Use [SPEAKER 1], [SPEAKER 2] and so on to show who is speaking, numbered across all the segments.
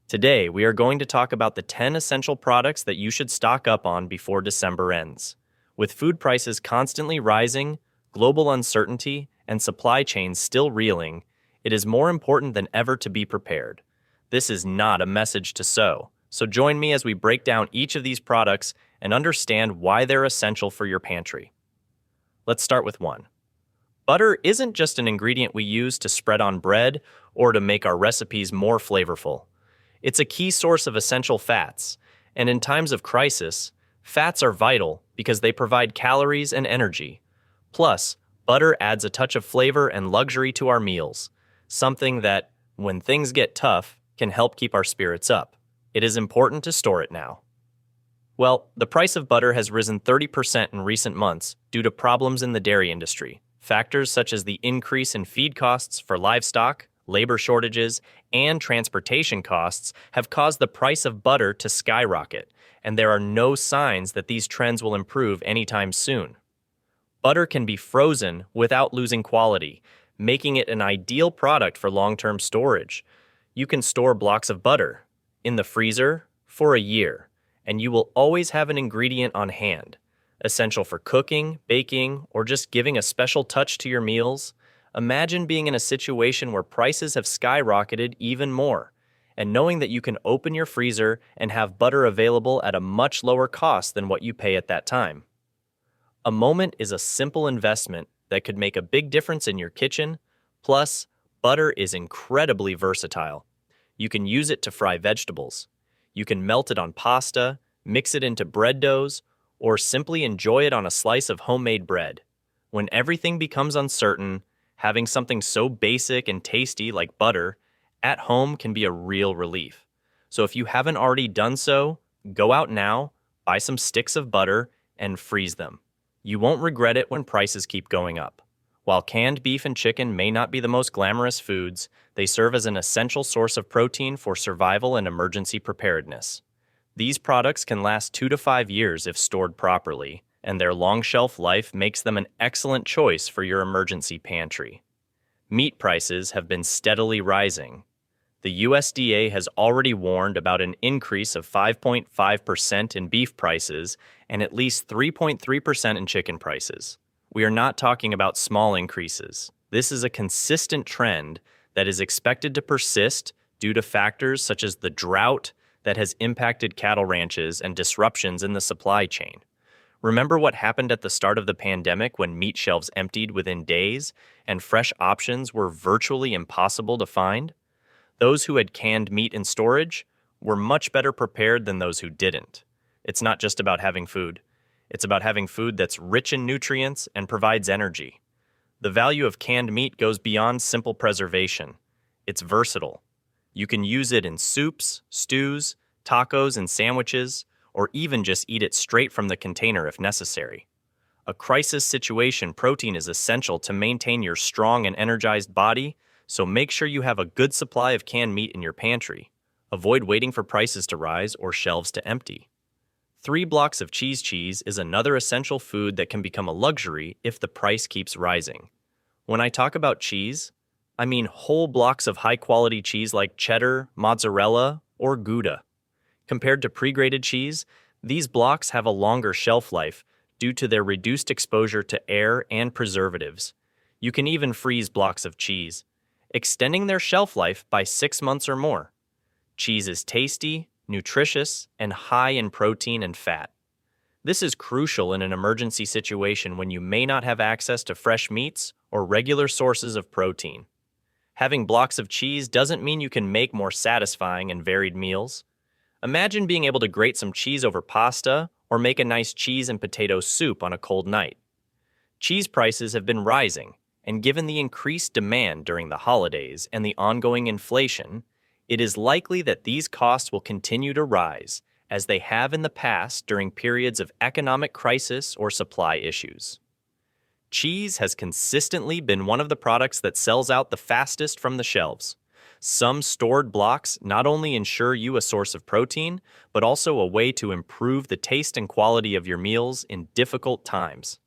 [SPEAKER 1] Today, we are going to talk about the 10 essential products that you should stock up on before December ends. With food prices constantly rising, global uncertainty, and supply chains still reeling, it is more important than ever to be prepared. This is not a message to sow, so join me as we break down each of these products and understand why they're essential for your pantry. Let's start with 1. Butter isn't just an ingredient we use to spread on bread or to make our recipes more flavorful. It's a key source of essential fats, and in times of crisis, fats are vital because they provide calories and energy. Plus, butter adds a touch of flavor and luxury to our meals, something that, when things get tough, can help keep our spirits up. It is important to store it now. Well, the price of butter has risen 30% in recent months due to problems in the dairy industry. Factors such as the increase in feed costs for livestock, labor shortages, and transportation costs have caused the price of butter to skyrocket, and there are no signs that these trends will improve anytime soon. Butter can be frozen without losing quality, making it an ideal product for long-term storage. You can store blocks of butter in the freezer for a year, and you will always have an ingredient on hand, essential for cooking, baking, or just giving a special touch to your meals. Imagine being in a situation where prices have skyrocketed even more, and knowing that you can open your freezer and have butter available at a much lower cost than what you pay at that time. A moment is a simple investment that could make a big difference in your kitchen. Plus, butter is incredibly versatile. You can use it to fry vegetables. You can melt it on pasta, mix it into bread doughs, or simply enjoy it on a slice of homemade bread. When everything becomes uncertain, having something so basic and tasty like butter at home can be a real relief. So if you haven't already done so, go out now, buy some sticks of butter, and freeze them. You won't regret it when prices keep going up. While canned beef and chicken may not be the most glamorous foods, they serve as an essential source of protein for survival and emergency preparedness. These products can last 2 to 5 years if stored properly, and their long shelf life makes them an excellent choice for your emergency pantry. Meat prices have been steadily rising. The USDA has already warned about an increase of 5.5% in beef prices and at least 3.3% in chicken prices. We are not talking about small increases. This is a consistent trend that is expected to persist due to factors such as the drought that has impacted cattle ranches and disruptions in the supply chain. Remember what happened at the start of the pandemic when meat shelves emptied within days and fresh options were virtually impossible to find? Those who had canned meat in storage were much better prepared than those who didn't. It's not just about having food. It's about having food that's rich in nutrients and provides energy. The value of canned meat goes beyond simple preservation. It's versatile. You can use it in soups, stews, tacos, and sandwiches, or even just eat it straight from the container if necessary. A crisis situation, protein is essential to maintain your strong and energized body, so make sure you have a good supply of canned meat in your pantry. Avoid waiting for prices to rise or shelves to empty. 3 blocks of cheese is another essential food that can become a luxury if the price keeps rising. When I talk about cheese, I mean whole blocks of high-quality cheese like cheddar, mozzarella, or Gouda. Compared to pre-grated cheese, these blocks have a longer shelf life due to their reduced exposure to air and preservatives. You can even freeze blocks of cheese, extending their shelf life by 6 months or more. Cheese is tasty, nutritious, and high in protein and fat. This is crucial in an emergency situation when you may not have access to fresh meats or regular sources of protein. Having blocks of cheese doesn't mean you can make more satisfying and varied meals. Imagine being able to grate some cheese over pasta or make a nice cheese and potato soup on a cold night. Cheese prices have been rising, and given the increased demand during the holidays and the ongoing inflation, it is likely that these costs will continue to rise, as they have in the past during periods of economic crisis or supply issues. Cheese has consistently been one of the products that sells out the fastest from the shelves. Some stored blocks not only ensure you a source of protein, but also a way to improve the taste and quality of your meals in difficult times.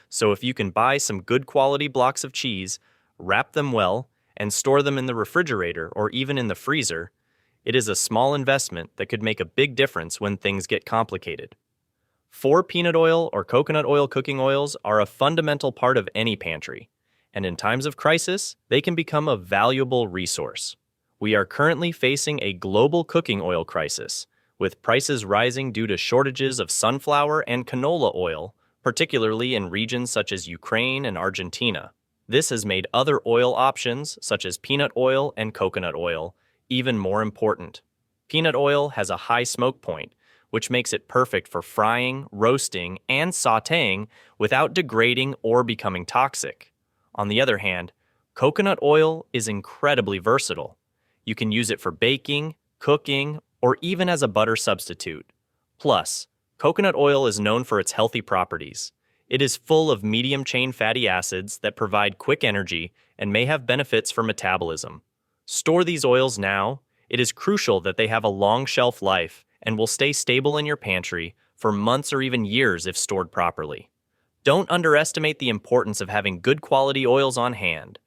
[SPEAKER 1] So if you can buy some good quality blocks of cheese, wrap them well, and store them in the refrigerator or even in the freezer, It is a small investment that could make a big difference when things get complicated. 4 peanut oil or coconut oil cooking oils are a fundamental part of any pantry, and in times of crisis, they can become a valuable resource. We are currently facing a global cooking oil crisis, with prices rising due to shortages of sunflower and canola oil, particularly in regions such as Ukraine and Argentina. This has made other oil options, such as peanut oil and coconut oil, even more important. Peanut oil has a high smoke point, which makes it perfect for frying, roasting, and sautéing without degrading or becoming toxic. On the other hand, coconut oil is incredibly versatile. You can use it for baking, cooking, or even as a butter substitute. Plus, coconut oil is known for its healthy properties. It is full of medium-chain fatty acids that provide quick energy and may have benefits for metabolism. Store these oils now. It is crucial that they have a long shelf life and will stay stable in your pantry for months or even years if stored properly. Don't underestimate the importance of having good quality oils on hand.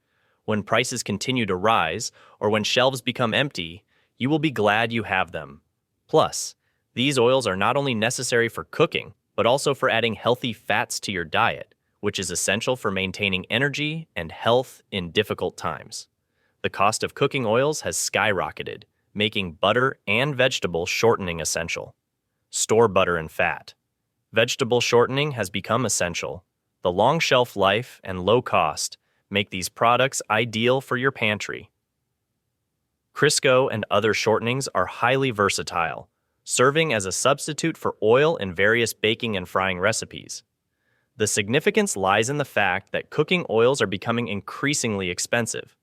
[SPEAKER 1] When prices continue to rise or when shelves become empty, you will be glad you have them. Plus, these oils are not only necessary for cooking, but also for adding healthy fats to your diet, which is essential for maintaining energy and health in difficult times. The cost of cooking oils has skyrocketed, making butter and vegetable shortening essential. Store butter and fat. Vegetable shortening has become essential. The long shelf life and low cost make these products ideal for your pantry. Crisco and other shortenings are highly versatile, serving as a substitute for oil in various baking and frying recipes. The significance lies in the fact that cooking oils are becoming increasingly expensive.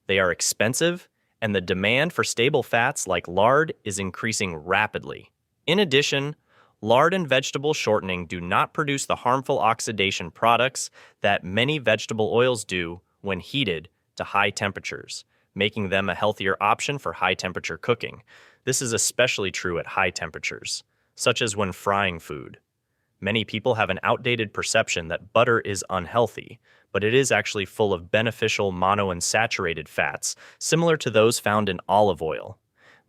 [SPEAKER 1] They are expensive, and the demand for stable fats like lard is increasing rapidly. In addition, lard and vegetable shortening do not produce the harmful oxidation products that many vegetable oils do when heated to high temperatures, making them a healthier option for high-temperature cooking. This is especially true at high temperatures, such as when frying food. Many people have an outdated perception that butter is unhealthy, but it is actually full of beneficial monounsaturated fats, similar to those found in olive oil.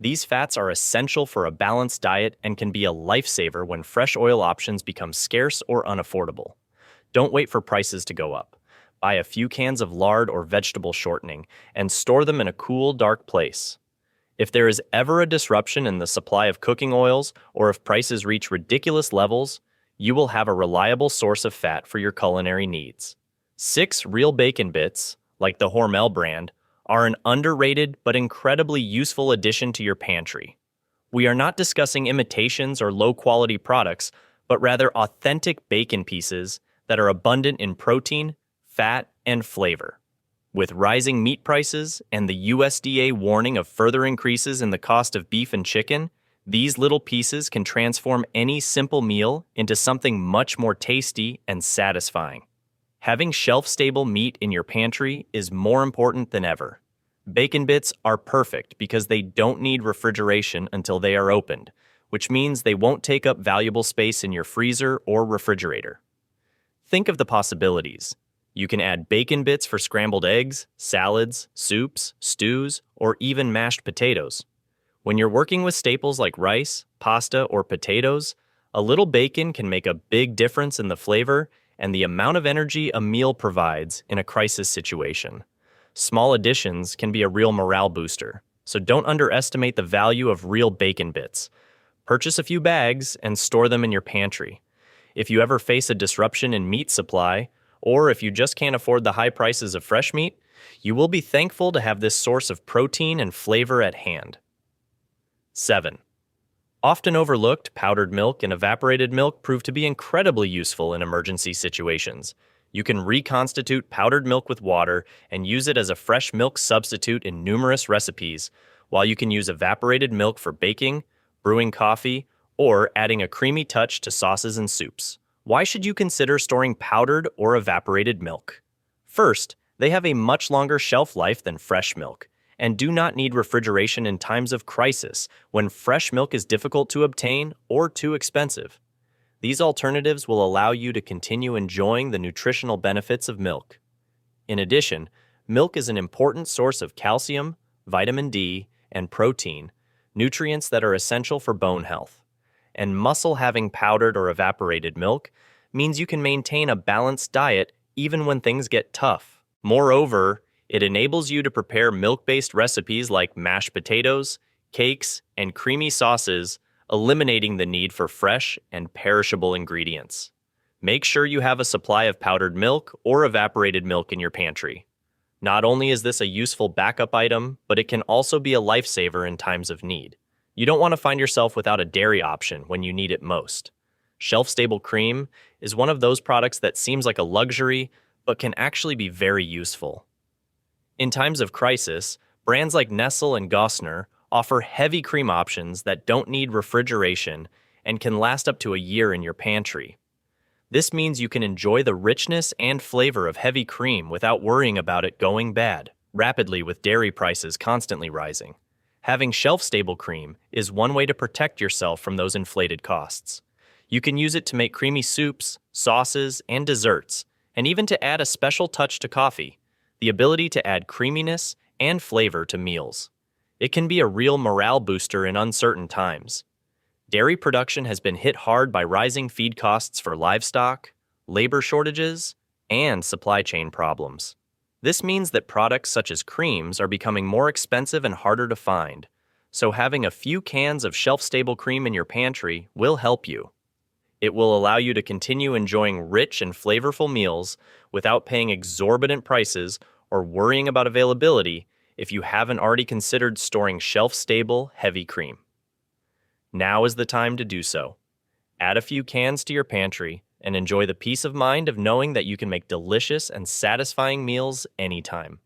[SPEAKER 1] These fats are essential for a balanced diet and can be a lifesaver when fresh oil options become scarce or unaffordable. Don't wait for prices to go up. Buy a few cans of lard or vegetable shortening and store them in a cool, dark place. If there is ever a disruption in the supply of cooking oils or if prices reach ridiculous levels, you will have a reliable source of fat for your culinary needs. 6 real bacon bits, like the Hormel brand, are an underrated but incredibly useful addition to your pantry. We are not discussing imitations or low-quality products, but rather authentic bacon pieces that are abundant in protein, fat, and flavor. With rising meat prices and the USDA warning of further increases in the cost of beef and chicken, these little pieces can transform any simple meal into something much more tasty and satisfying. Having shelf-stable meat in your pantry is more important than ever. Bacon bits are perfect because they don't need refrigeration until they are opened, which means they won't take up valuable space in your freezer or refrigerator. Think of the possibilities. You can add bacon bits for scrambled eggs, salads, soups, stews, or even mashed potatoes. When you're working with staples like rice, pasta, or potatoes, a little bacon can make a big difference in the flavor and the amount of energy a meal provides in a crisis situation. Small additions can be a real morale booster, so don't underestimate the value of real bacon bits. Purchase a few bags and store them in your pantry. If you ever face a disruption in meat supply, or if you just can't afford the high prices of fresh meat, you will be thankful to have this source of protein and flavor at hand. 7. Often overlooked, powdered milk and evaporated milk prove to be incredibly useful in emergency situations. You can reconstitute powdered milk with water and use it as a fresh milk substitute in numerous recipes, while you can use evaporated milk for baking, brewing coffee, or adding a creamy touch to sauces and soups. Why should you consider storing powdered or evaporated milk? First, they have a much longer shelf life than fresh milk, and do not need refrigeration in times of crisis when fresh milk is difficult to obtain or too expensive. These alternatives will allow you to continue enjoying the nutritional benefits of milk. In addition, milk is an important source of calcium, vitamin D, and protein, nutrients that are essential for bone health. And muscle having powdered or evaporated milk means you can maintain a balanced diet even when things get tough. Moreover, it enables you to prepare milk-based recipes like mashed potatoes, cakes, and creamy sauces, eliminating the need for fresh and perishable ingredients. Make sure you have a supply of powdered milk or evaporated milk in your pantry. Not only is this a useful backup item, but it can also be a lifesaver in times of need. You don't want to find yourself without a dairy option when you need it most. Shelf-stable cream is one of those products that seems like a luxury, but can actually be very useful. In times of crisis, brands like Nestle and Gosner offer heavy cream options that don't need refrigeration and can last up to a year in your pantry. This means you can enjoy the richness and flavor of heavy cream without worrying about it going bad rapidly with dairy prices constantly rising. Having shelf-stable cream is one way to protect yourself from those inflated costs. You can use it to make creamy soups, sauces, and desserts, and even to add a special touch to coffee, the ability to add creaminess and flavor to meals. It can be a real morale booster in uncertain times. Dairy production has been hit hard by rising feed costs for livestock, labor shortages, and supply chain problems. This means that products such as creams are becoming more expensive and harder to find, so having a few cans of shelf-stable cream in your pantry will help you. It will allow you to continue enjoying rich and flavorful meals without paying exorbitant prices or worrying about availability if you haven't already considered storing shelf-stable, heavy cream. Now is the time to do so. Add a few cans to your pantry and enjoy the peace of mind of knowing that you can make delicious and satisfying meals anytime.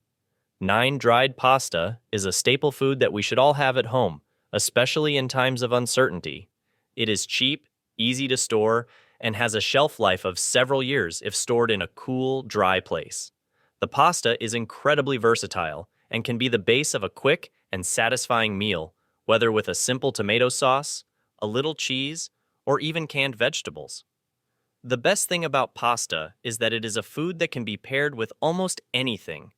[SPEAKER 1] 9-dried pasta is a staple food that we should all have at home, especially in times of uncertainty. It is cheap, easy to store, and has a shelf life of several years if stored in a cool, dry place. The pasta is incredibly versatile and can be the base of a quick and satisfying meal, whether with a simple tomato sauce, a little cheese, or even canned vegetables. The best thing about pasta is that it is a food that can be paired with almost anything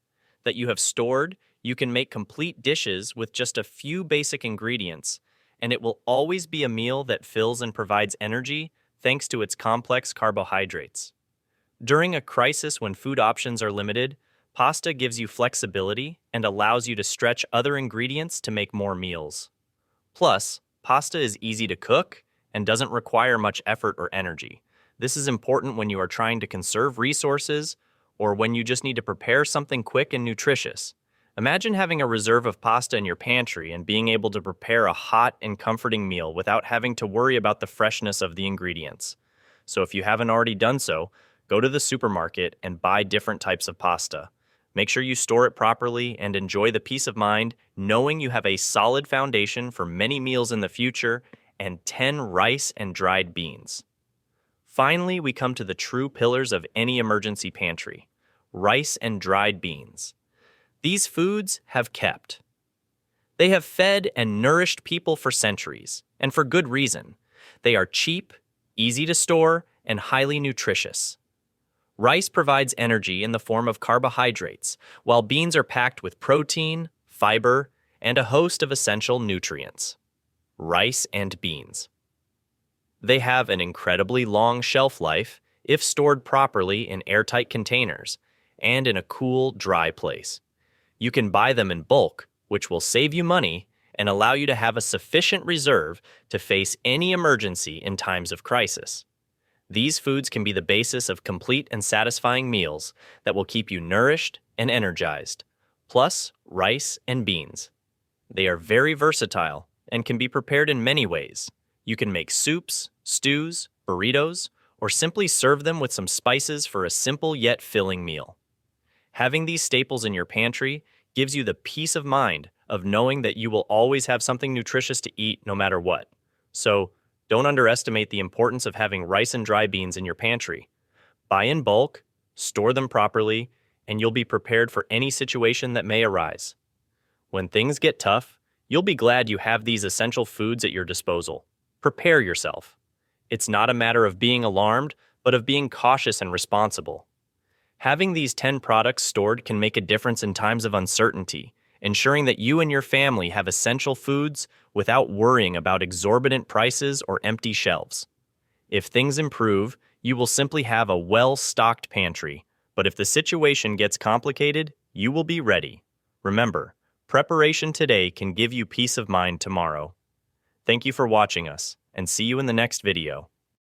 [SPEAKER 1] that you have stored. You can make complete dishes with just a few basic ingredients, and it will always be a meal that fills and provides energy thanks to its complex carbohydrates. During a crisis when food options are limited, pasta gives you flexibility and allows you to stretch other ingredients to make more meals. Plus, pasta is easy to cook and doesn't require much effort or energy. This is important when you are trying to conserve resources or when you just need to prepare something quick and nutritious. Imagine having a reserve of pasta in your pantry and being able to prepare a hot and comforting meal without having to worry about the freshness of the ingredients. So if you haven't already done so, go to the supermarket and buy different types of pasta. Make sure you store it properly and enjoy the peace of mind knowing you have a solid foundation for many meals in the future and 10 rice and dried beans. Finally, we come to the true pillars of any emergency pantry: rice and dried beans. These foods have kept. They have fed and nourished people for centuries, and for good reason. They are cheap, easy to store, and highly nutritious. Rice provides energy in the form of carbohydrates, while beans are packed with protein, fiber, and a host of essential nutrients. Rice and beans. They have an incredibly long shelf life if stored properly in airtight containers and in a cool, dry place. You can buy them in bulk, which will save you money and allow you to have a sufficient reserve to face any emergency in times of crisis. These foods can be the basis of complete and satisfying meals that will keep you nourished and energized, plus rice and beans. They are very versatile and can be prepared in many ways. You can make soups, stews, burritos, or simply serve them with some spices for a simple yet filling meal. Having these staples in your pantry gives you the peace of mind of knowing that you will always have something nutritious to eat no matter what. So, don't underestimate the importance of having rice and dry beans in your pantry. Buy in bulk, store them properly, and you'll be prepared for any situation that may arise. When things get tough, you'll be glad you have these essential foods at your disposal. Prepare yourself. It's not a matter of being alarmed, but of being cautious and responsible. Having these 10 products stored can make a difference in times of uncertainty ensuring that you and your family have essential foods without worrying about exorbitant prices or empty shelves. If things improve, you will simply have a well-stocked pantry, but if the situation gets complicated, you will be ready. Remember, preparation today can give you peace of mind tomorrow. Thank you for watching us, and see you in the next video.